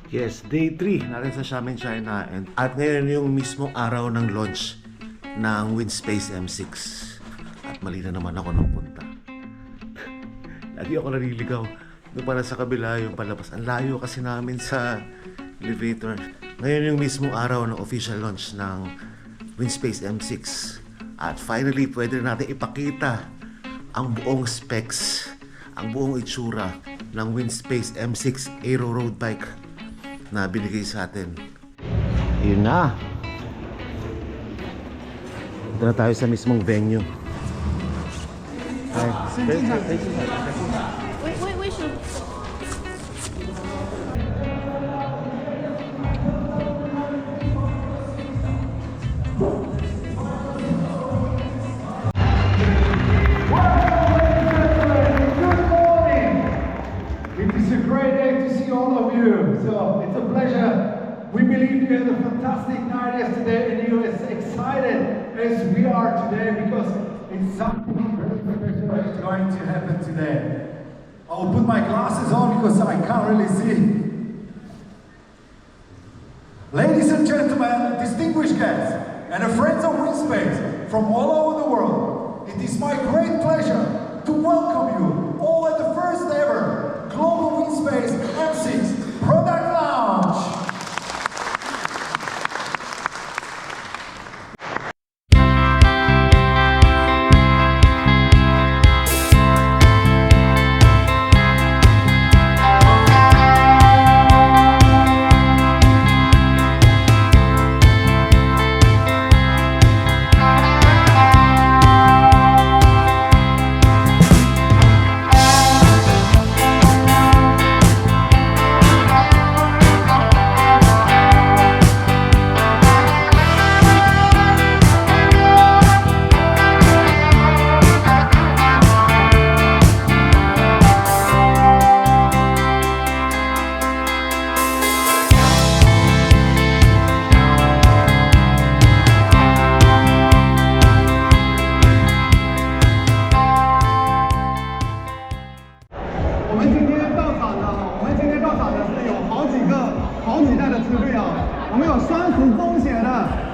Yes, day 3 natin sa Xiamen, China. At ngayon yung mismong araw ng launch ng Winspace M6. At mali na naman ako ng punta. Lagi ako naliligaw. Doon pala sa kabila yung palabas. Ang layo kasi namin sa elevator. Ngayon yung mismong araw ng official launch ng Winspace M6. At finally, pwede natin ipakita ang buong specs, ang buong itsura ng Winspace M6 Aero Roadbike na binigay sa atin. Yun na. Ito na tayo sa mismong venue. Ay, we should. So it's a pleasure. We believe you had a fantastic night yesterday and you're as excited as we are today because it's something very special that's going to happen today. I'll put my glasses on because I can't really see. Ladies and gentlemen, distinguished guests and friends of Winspace from all over the world, it is my great pleasure to welcome you all at the first ever Global Winspace M6 Product Lounge.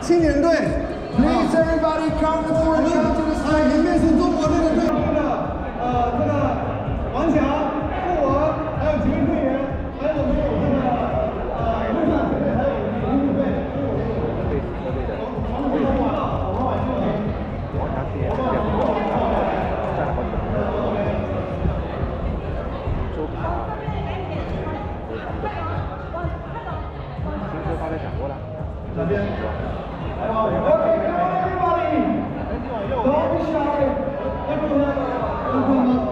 青年队 ，Please everybody come forward to the side。前面是中国队的队员这个王强、傅文，还有几位队员，还有我们有这个陆上队，还有我们民族队，我们会说话，我们晚上我们听说他在讲过了，这边。 Okay, come on, everybody! Don't be shy. Everyone, open up.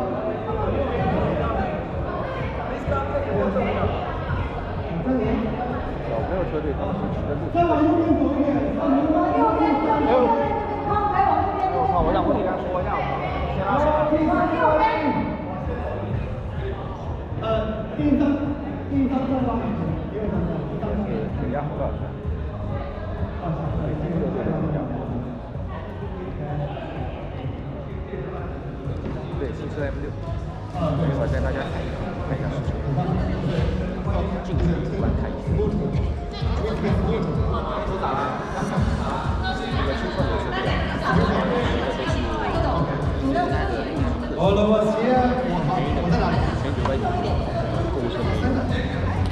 小朋友车队再往右边走一点，右边走。我操！我让我给他说一下，先拉手。第一张正方，第二张人家多少钱？ 对，新车 M6，一会儿带大家看一下试车，近距离观看一下。组长，这个青春的车队啊，All of us here， 我在哪里？全球的购物车队，是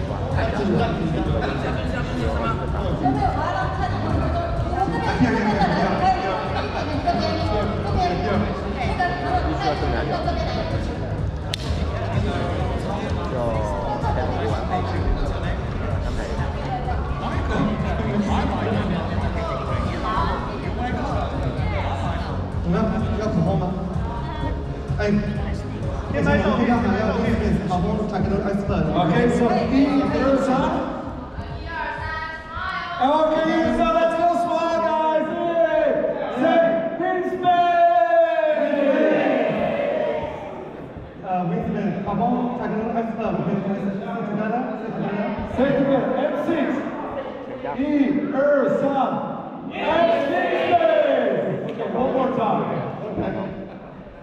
吧？看一下车，有好几个大。 怎么样？要口红吗？哎，电拍照片还要好风才可能expert。Okay, so 1、2、3。Okay, so let's go smile, guys. Say Winspace. Winspace, 好风才可能expert。Say together. M6. 1、2、3。M6. One more time.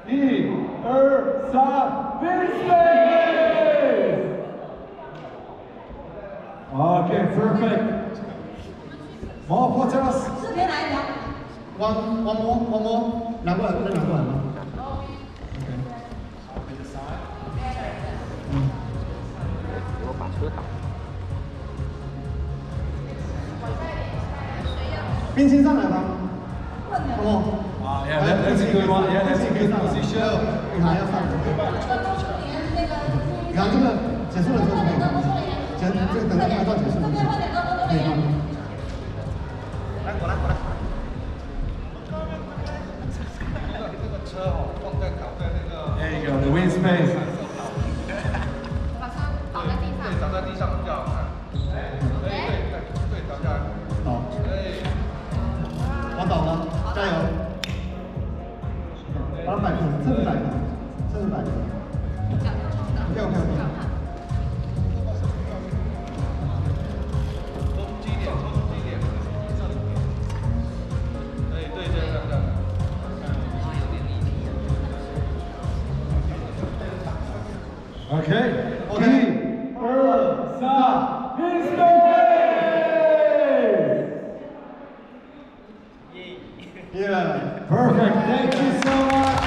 1、2、3，Winspace！ Okay, perfect. More photos. 这边来聊。One more. 拿过来，不能拿过来吗？冰心上来吧。哦。Yeah, that's a good one. Yeah, that's a good position. 你还要上来。然后这个结束了之后可以放。这个等到拍照结束了之后可以放。过来。There you go, the Winspace. 把车倒在地上。倒在地上比较好看。对，倒下来。好。我倒了，加油！把它摆平，这是摆平。OK。冲击点。对，这样。Okay. 1、2、3 Winspace! Yeah, perfect. Thank you so much.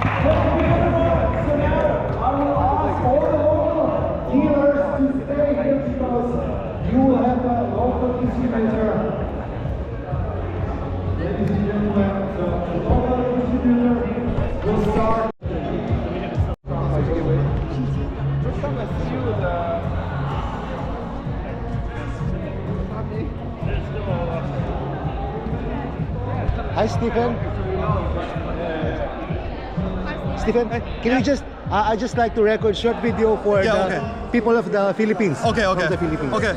Thank you very much. So now I will ask all the local dealers to stay here because you will have a local distributor. Ladies and gentlemen, so the local distributor will start. Hi, Stephen. Stephen, can you just? I just like to record short video for the people of the Philippines. Okay. From the Philippines. Okay.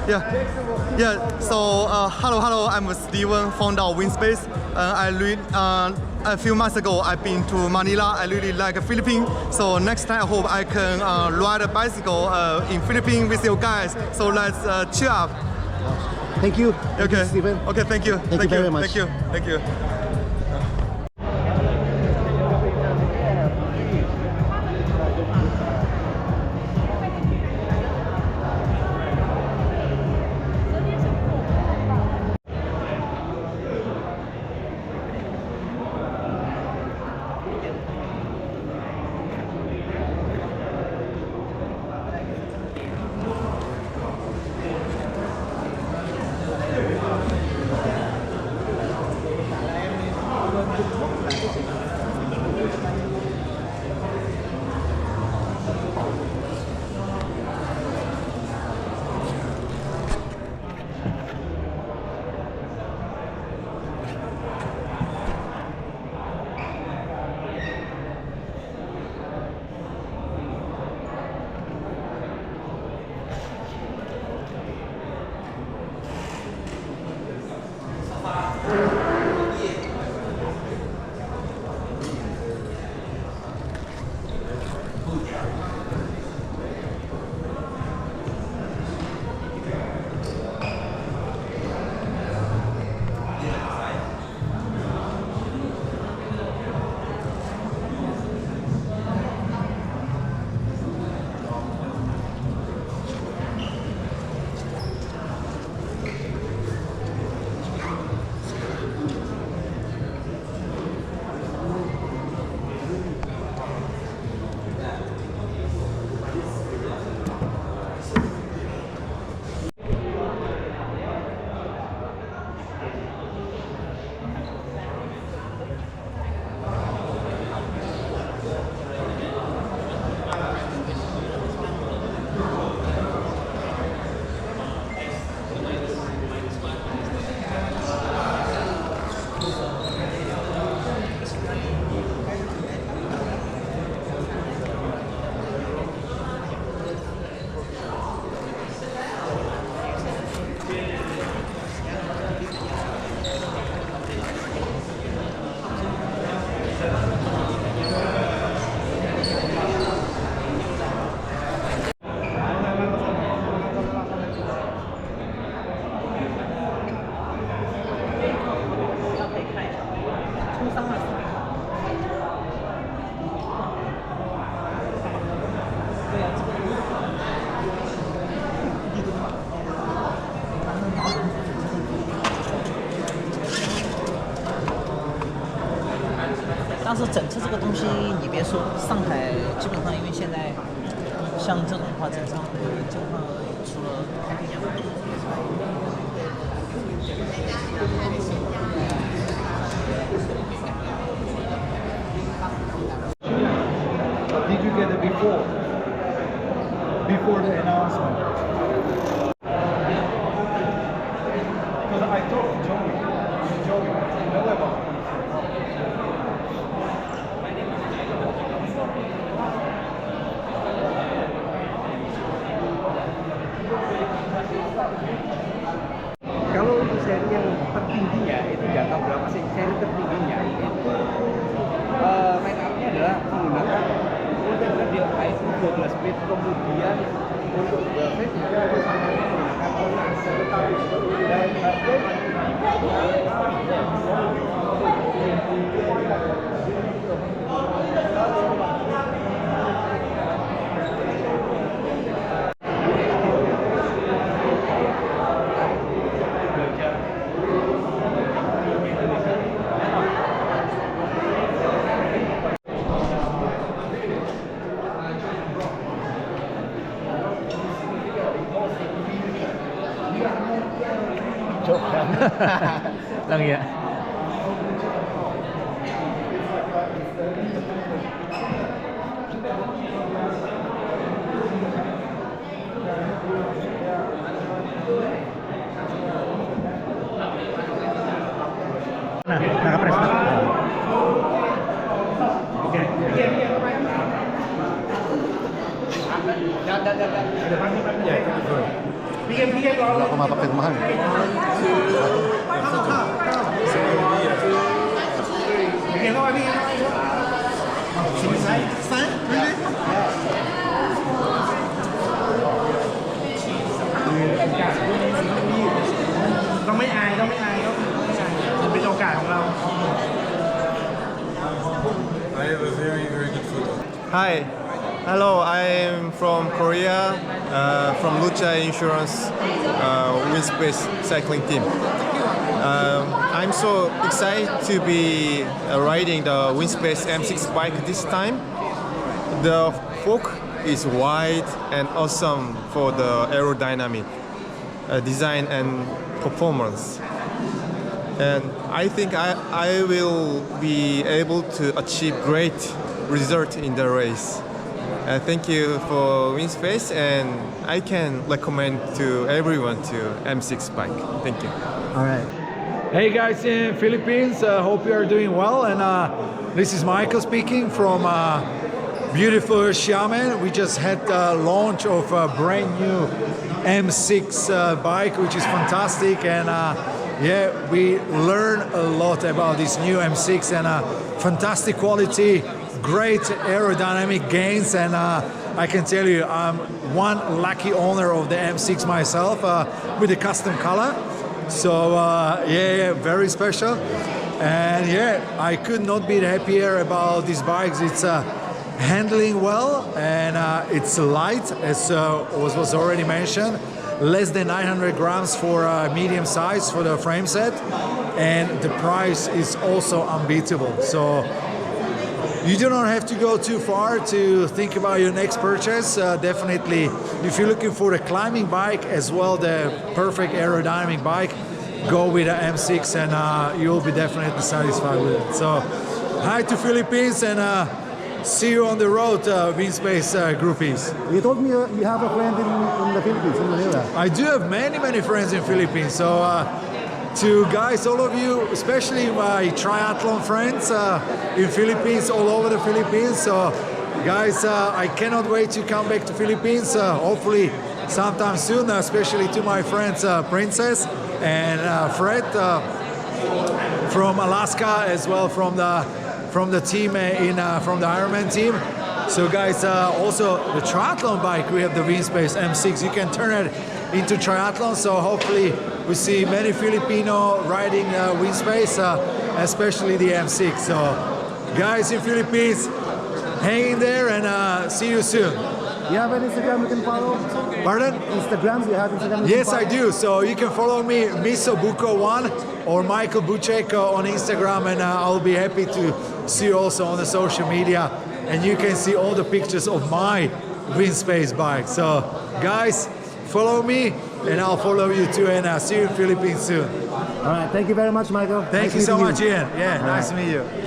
Yeah. So, hello. I'm Steven, founder of Winspace. A few months ago, I've been to Manila. I really like Philippines. So next time, I hope I can ride a bicycle in Philippines with you guys. So let's cheer up. Thank you. Okay. Stephen. Okay. Thank you. Thank you very much. Thank you. 别说上海基本上因为现在像这种的话，基本上除了开店之外。Did you get it before the announcement? Because I talked to Joey. Joey, you know about it. Kalau untuk seri yang tertingginya itu jangka berapa sih? Seri tertingginya itu line up-nya adalah menggunakan dia iPhone 12 bit, kemudian untuk grafik menggunakan Tomas. Lang ya. Nah, nakapress na. Okay. Wala ko mapapirmahan. I have a very good photo. Hi, hello. I'm from Korea, from Lucha Insurance Winspace cycling team. I'm so excited to be riding the Winspace M6 bike this time. The fork is wide and awesome for the aerodynamic design and performance. And I think I will be able to achieve great result in the race. Thank you for Winspace, and I can recommend to everyone to M6 bike. Thank you. All right. Hey guys in Philippines, hope you are doing well. And this is Michael speaking from beautiful Xiamen. We just had the launch of a brand new M6 bike, which is fantastic. And yeah, we learn a lot about this new M6 and fantastic quality, great aerodynamic gains. And I can tell you, I'm one lucky owner of the M6 myself with a custom color. So yeah, very special. And yeah, I could not be happier about these bikes. It's handling well, and it's light, as was already mentioned. Less than 900 grams for medium size for the frame set, and the price is also unbeatable. So you do not have to go too far to think about your next purchase. Definitely, if you're looking for a climbing bike as well, the perfect aerodynamic bike, go with the M6 and you'll be definitely satisfied with it. So hi to Philippines, and see you on the road, Winspace groupies. You told me you have a friend in the Philippines, in Manila. I do have many friends in Philippines. So to guys, all of you, especially my triathlon friends in Philippines, all over the Philippines. So guys, I cannot wait to come back to Philippines. Hopefully sometime soon, especially to my friends Princess and Fred from Alaska, as well from the team from the Ironman team. So guys, also the triathlon bike, we have the Winspace M6. You can turn it into triathlon. So hopefully we see many Filipino riding Winspace, especially the M6. So guys in Philippines, hang in there and see you soon. You have an Instagram we can follow? Pardon? Instagram? You have Instagram? we can Yes, I follow? do. So you can follow me, Misobuko1 or Michael Buchek on Instagram, and I'll be happy to see you also on the social media. And you can see all the pictures of my Winspace bike. So, guys, follow me, and I'll follow you too. And see you in Philippines soon. All right. Thank you very much, Michael. Thank Nice you so meeting much, Ian. Yeah, All nice right. to meet you.